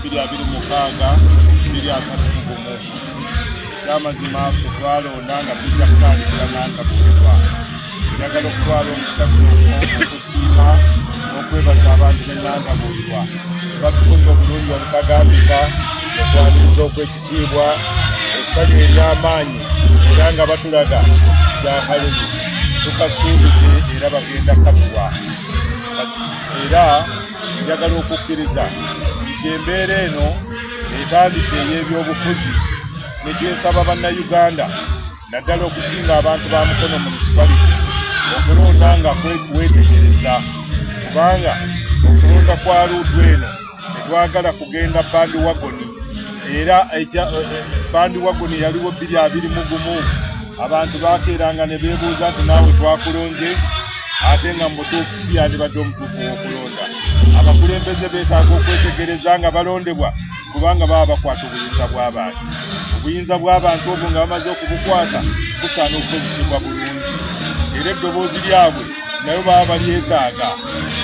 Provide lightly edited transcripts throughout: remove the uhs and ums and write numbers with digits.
2026 2031 y'amazima ffe twalonda nga tujja kutandikira n'akabuulirwa. Njagala okutwala omusajja okusiima n'okwebaza abantu b'ennantabuulirwa batukoze obulungi obutagambika okwaniriza okw'ekitiibwa essanyu ery'amaanyi era nga batulaga kyakalulu tukasuubidde era bagenda katuwa. Era njagala okukkiriza nti embeera eno etandise ey'ebyobufuzi ne gyesaba bannayuganda naddala okusinga abantu ba Mukono municipality okulonda nga wetegereza, kubanga okulonda kwa luutu eno tetwagala kugenda bandi wagoni, era bandi wagoni yaliwo 2021 abantu bakeeranga ne beebuuza nti naawe twakulonze ate nga mubutuufu si yandibadde omutuufu w'okulonda. Abakulembeze beetaaga okwetegereza nga balondebwa kubanga baba bakwata obuyinza bw'abantu. Obuyinza bw'abantu obwo nga bamaze okubukwata busaana okukozesebwa bulungi, era eddoboozi lyabwe nayo baba balyetaaga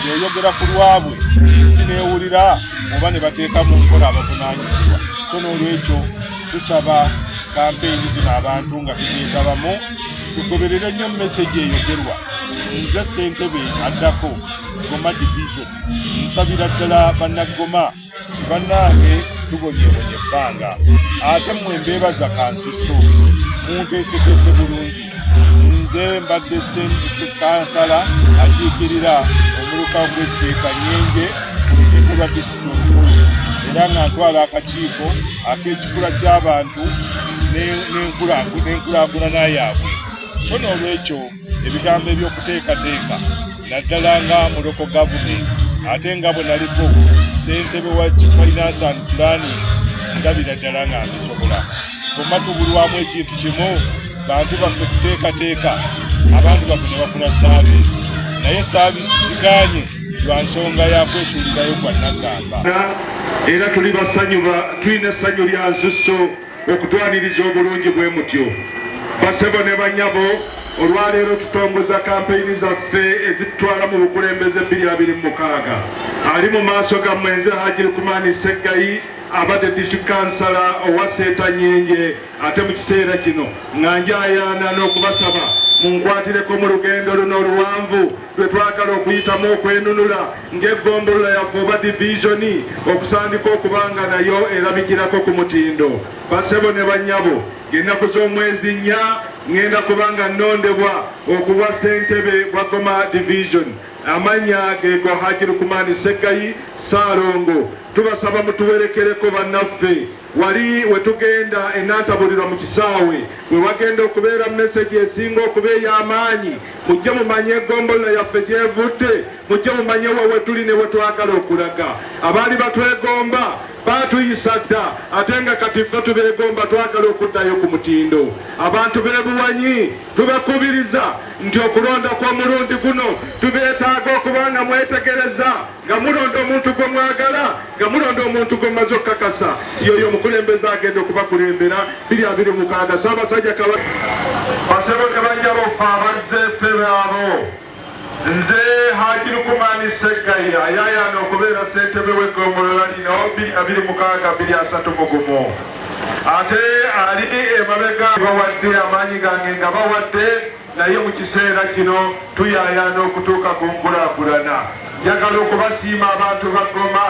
kyeyogera ku lwabwe ensi neewulira oba ne bateeka mu nkola abavunaanyizibwa. So n'olwekyo tusaba kampeyini zino abantu nga tuzeetabamu tugoberere nnyo message eyogerwa. Nze ssentebe addako Goma division nsabira ddala bannagoma bannange tubonyeebonye ebbanga ate mmwe mbeebaza kansuso munteeseteese bulungi. Nze mbadde kansala ajiikirira omuluka gw'Esseekanyenje ku lukiiko lwa disitulikiti omukulu, era nga ntwala akakiiko ak'ekikula ky'abantu n'enkulaakulana yaabwe. So n'olwekyo ebigambo eby'okuteekateeka naddala nga muloko gavumenti ate nga bwe naliko ssentebe wa finance and planning ndabira ddala nga mbisobola. Bwemma tubulwamu ekintu kimu, bantu baffe kuteekateeka abantu baffe ne bafuna saaviisi, naye saaviisi zigaanye lwa nsonga ya kwesuulirayo kwa naggamba. Era tuli basanyuba, tulina essanyu lya nsusso okutwaniriza obulungi bwe mutyo. Basebo ne banyabo, olwaleero tutongoza kampeyini zaffe ezitutwala mu bukulembeze 2026. Ali mu maaso gammwe nze Haji Lukumani Seggayi abadde district councillor owa Sseetanyenje, ate mu kiseera kino nga njayaana n'okubasaba munkwatireko mu lugendo luno oluwanvu lwe twagala okuyitamu okwenunula ng'eggombolola yaffe oba divisioni okusandika okubanga nayo erabikirako ku mutindo. Basebo ne bannyabo, ng'ennaku z'omwezi 4 ngenda kubanga nnondebwa okuba ssentebe bwa Goma division. Amanya gego Haji Lukumani Seggayi Saalongo. Tubasaba mutuwerekereko bannaffe wali wetugenda ennantabulirwa mu kisaawe we wagenda okubeera message esinga okuba ey'amaanyi. Mujje mumanye eggombolola yaffe gyevudde, mujje mumanye wewe tuli ne we twagala okulaga. Abaali batwegomba batuyisa dda ate nga kati ffe tubeegomba twagala okuddayo ku mutindo. Abantu b'ebuwanyi tubakubiriza nti okulonda kw'omulundi guno tubeetaaga okuba nga mwetegereza nga mulonda omuntu gwe mwagala, nga mulonda omuntu gwe mmaze okukakasa yoyo omukulembeze agenda okubakulembera 2026. Ssaabasajja Kabaka. Basebo ne bannyabo ffe abazze ffe baabo, nze Haji Lukumani Seggayi ayayaana okubeera ssentebe w'eggombolola lino 2026-2031. Ate ali emabega bawadde amaanyi gange nga bawadde, naye mu kiseera kino tuyayaana okutuuka ku nkulaakulana. Njagala okubasiima abantu ba Goma,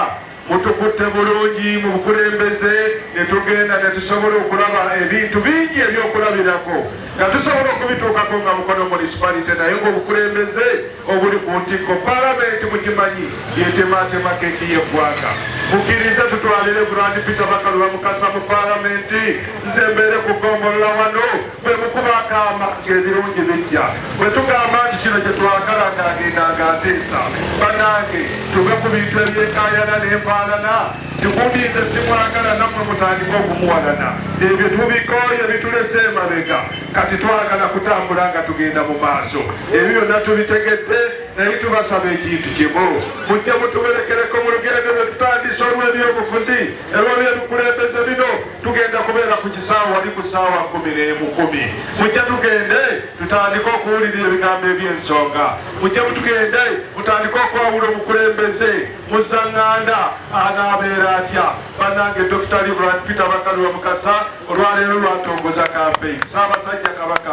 mutukutte bulungi mu bukulembeze ne tugenda ne tusobola okulaba ebintu bingi ebyokulabirako nga tusobola okubituukako nga Mukono municipality, naye ng'obukulembeze obuli ku ntikko. Palamenti mukimanyi yetematema keeki y'eggwanga. Mukkirize tutwalire Grand Peter Bakaluba Mukasa mu palamenti, nze mbeere ku ggombolola wano bwe mukuba akaama ng'ebirungi bijja. Bwe tugamba nti kino kye twagala ng'agendanga ateesa, bannange tuve ku bintu ebyekaayana n'empaalana. Tukundize simwagala nammwe mutandika okumuwalana. Ebyo tubikooye bitulese emabega, kati twagala kutambula nga tugenda mu maaso. Ebyo byonna tubitegedde, naye tubasaba ekintu kimu, mujje mutuberekereko mu lugendo lwe tutandise olw'ebyobufuzi olw'ebyobukulembeze bino. Tugenda kubeera ku kisaawe wali ku ssaawa 10:10. Mujje tugende tutandike okuwulira ebigambo eby'ensonga. Mujje tugende mutandike okwawula obukulembeze. Muzaŋŋanda anaabeera atya? nange Dr. Reverend Peter Bakalwa Mukasa olwaleero lwatongoza campaign. Ssaabasajja Kabaka